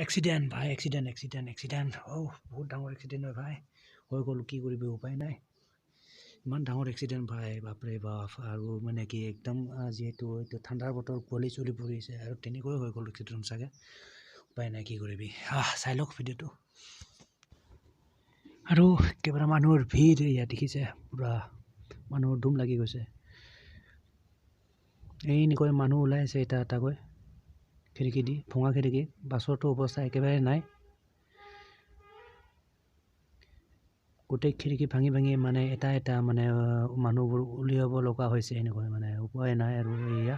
accident ভাই accident বহুত ডাঙৰ এক্সিডেণ্ট হয় ভাই হৈ গ'ল কি কৰিবি উপায় নাই ইমান ডাঙৰ এক্সিডেণ্ট ভাই বাপৰে বাপ আৰু মানে কি একদম যিহেতু এইটো ঠাণ্ডাৰ বতৰ কুঁৱলী চলি পৰিছে আৰু তেনেকৈ হৈ গ'ল এক্সিডেণ্ট চাগে উপায় নাই কি কৰিবি চাই লওক ভিডিঅ'টো আৰু একেবাৰে মানুহৰ ভিৰ ইয়াত দেখিছে পূৰা মানুহৰ ধুম লাগি গৈছে এনেকৈ মানুহ ওলাই আছে এটা এটাকৈ খিৰিকী দি ভঙা খিৰিকী বাছৰটো অৱস্থা একেবাৰে নাই গোটেই খিৰিকী ভাঙি ভাঙি মানে এটা এটা মানে মানুহবোৰ উলিয়াব লগা হৈছে এনেকৈ মানে উপায় নাই আৰু এয়া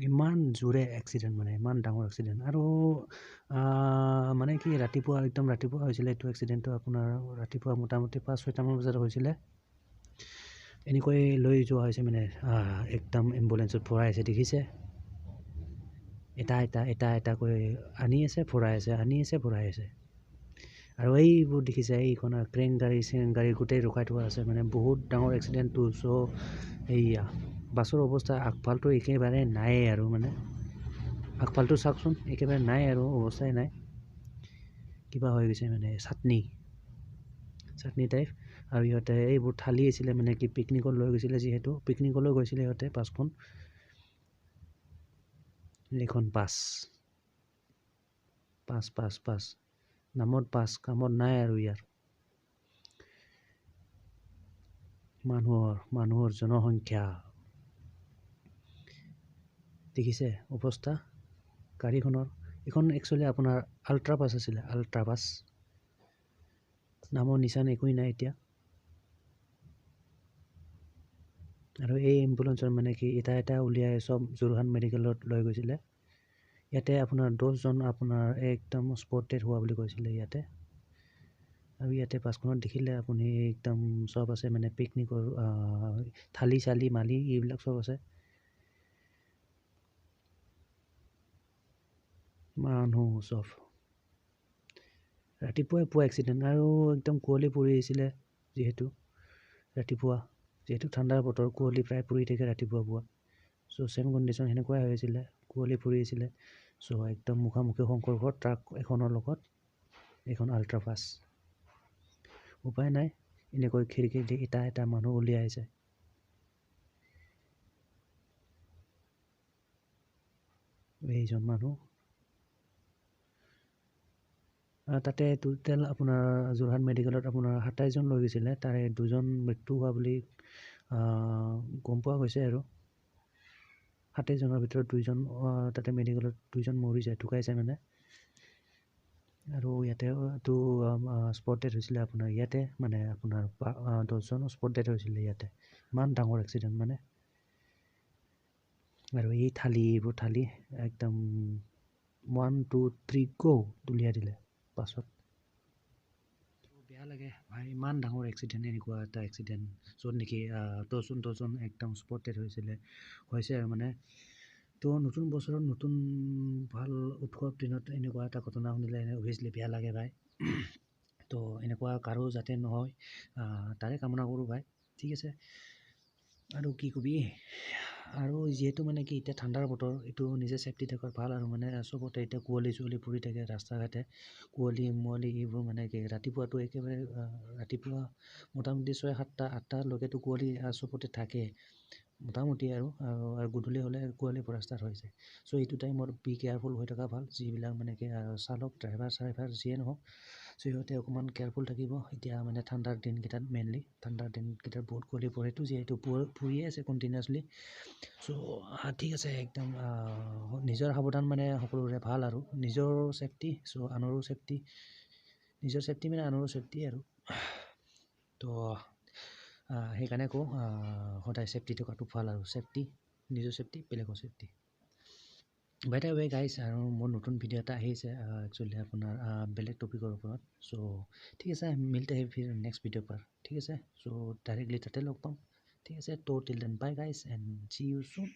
ইমান জোৰে এক্সিডেণ্ট মানে ইমান ডাঙৰ এক্সিডেণ্ট আৰু মানে কি ৰাতিপুৱা একদম ৰাতিপুৱা হৈছিলে এইটো এক্সিডেণ্টটো আপোনাৰ ৰাতিপুৱা মোটামুটি 5-6টামান বজাত হৈছিলে এনেকৈ লৈ যোৱা হৈছে মানে একদম এম্বুলেঞ্চত ভৰাই আছে দেখিছে এটা এটাকৈ আনি আছে ভৰাই আছে আৰু এইবোৰ দেখিছে এইখন ক্ৰেন গাড়ী গোটেই ৰখাই থোৱা আছে মানে বহুত ডাঙৰ এক্সিডেণ্টটো চ' এইয়া বাছৰ অৱস্থা আগফালটো একেবাৰে নাই আৰু মানে আগফালটো চাওকচোন একেবাৰে নাই আৰু অৱস্থাই নাই কিবা হৈ গৈছে মানে চাটনি টাইপ আৰু ইহঁতে এইবোৰ থালি আছিলে মানে কি পিকনিকত লৈ গৈছিলে যিহেতু পিকনিকলৈ গৈছিলে ইহঁতে বাছখন এইখন পাছ নামত পাছ কামত নাই আৰু ইয়াৰ মানুহৰ জনসংখ্যা দেখিছে অৱস্থা গাড়ীখনৰ এইখন একচুৱেলি আপোনাৰ আল্ট্ৰা বাছ আছিলে আল্ট্ৰা বাছ নামৰ নিচান একোৱেই নাই এতিয়া আৰু এই এম্বুলেঞ্চৰ মানে কি এটা উলিয়াই চব যোৰহাট মেডিকেলত লৈ গৈছিলে ইয়াতে আপোনাৰ 10জন আপোনাৰ একদম স্পট ডেথ হোৱা বুলি কৈছিলে ইয়াতে আৰু ইয়াতে বাছখনত দেখিলে আপুনি একদম চব আছে মানে পিকনিকৰ থালি চালি মালি এইবিলাক চব আছে মানুহ চব ৰাতিপুৱাই পুৱা এক্সিডেণ্ট আৰু একদম কুঁৱলী পৰি আহিছিলে যিহেতু ঠাণ্ডাৰ বতৰ কুঁৱলী প্ৰায় পৰি থাকে ৰাতিপুৱা পুৱা চ' ছেম কণ্ডিশ্যন সেনেকুৱাই হৈছিলে কুঁৱলী পৰি আহিছিলে চ' একদম মুখামুখি সংঘৰ্ষ ট্ৰাক এখনৰ লগত এইখন আল্ট্ৰা বাছ উপায় নাই এনেকৈ খিৰিকী দি এটা মানুহ উলিয়াই আহিছে এইজন মানুহ তাতে টোটেল আপোনাৰ যোৰহাট মেডিকেলত আপোনাৰ 27জন লৈ গৈছিলে তাৰে 2জন মৃত্যু হোৱা বুলি গম পোৱা গৈছে আৰু 27জনৰ ভিতৰত 2জন তাতে মেডিকেলত 2জন মৰিছে ঢুকাইছে মানে আৰু ইয়াতে এইটো স্পট ডেথ হৈছিলে আপোনাৰ ইয়াতে মানে আপোনাৰ 10জনৰ স্পট ডেথ হৈছিলে ইয়াতে ইমান ডাঙৰ এক্সিডেণ্ট মানে আৰু এই এইবোৰ থালি একদম 1 2 3 গো দলিয়াই দিলে পাছত বেয়া লাগে ভাই ইমান ডাঙৰ এক্সিডেণ্ট এনেকুৱা এটা এক্সিডেণ্ট য'ত নেকি 10জন একদম স্পট ডেথ হৈছে আৰু মানে তো নতুন বছৰত নতুন ভাল উৎসৱ দিনত এনেকুৱা এটা ঘটনা শুনিলে অভিয়াছলি বেয়া লাগে ভাই তো এনেকুৱা কাৰো যাতে নহয় তাৰে কামনা কৰোঁ ভাই ঠিক আছে আৰু কি কবি আৰু যিহেতু মানে কি এতিয়া ঠাণ্ডাৰ বতৰ এইটো নিজে ছেফটি থকাৰ ভাল আৰু মানে চবতে এতিয়া কুঁৱলী পৰি থাকে ৰাস্তা ঘাটে কুঁৱলী এইবোৰ মানে কি ৰাতিপুৱাটো একেবাৰে ৰাতিপুৱা মোটামুটি 6-7-8টালৈকেতো কুঁৱলী চবতে থাকে মোটামুটি আৰু গধূলি হ'লে কুঁৱলী পৰা ষ্টাৰ্ট হৈ যায় চ' এইটো টাইমত বি কেয়াৰফুল হৈ থকা ভাল যিবিলাক মানে কি চালক ড্ৰাইভাৰ যিয়ে নহওক চ' সিহঁতে অকণমান কেয়াৰফুল থাকিব এতিয়া মানে ঠাণ্ডাৰ দিনকেইটাত মেইনলি ঠাণ্ডাৰ দিনকেইটাত বহুত কুঁৱলী পৰেতো যিহেতু পৰিয়ে আছে কণ্টিনিউৱাছলি চ' ঠিক আছে একদম নিজৰ সাৱধান মানে সকলোৰে ভাল আৰু নিজৰ ছেফটি চ' আনৰো ছেফটি নিজৰ ছেফটি মানে আনৰো ছেফটি আৰু তো সেইকাৰণে কওঁ সদায় ছেফটি থকাটো ভাল আৰু নিজৰ ছেফটি বেলেগৰ safety by the way guys আৰু মোৰ নতুন ভিডিঅ' এটা আহিছে একচুৱেলি আপোনাৰ বেলেগ টপিকৰ ওপৰত চ' ঠিক আছে মিলতে হে ফিৰ নেক্সট ভিডিঅ' পাৰ ঠিক আছে চ' ডাইৰেক্টলি তাতে লগ পাম ঠিক আছে তো till then bye guys and see you চুন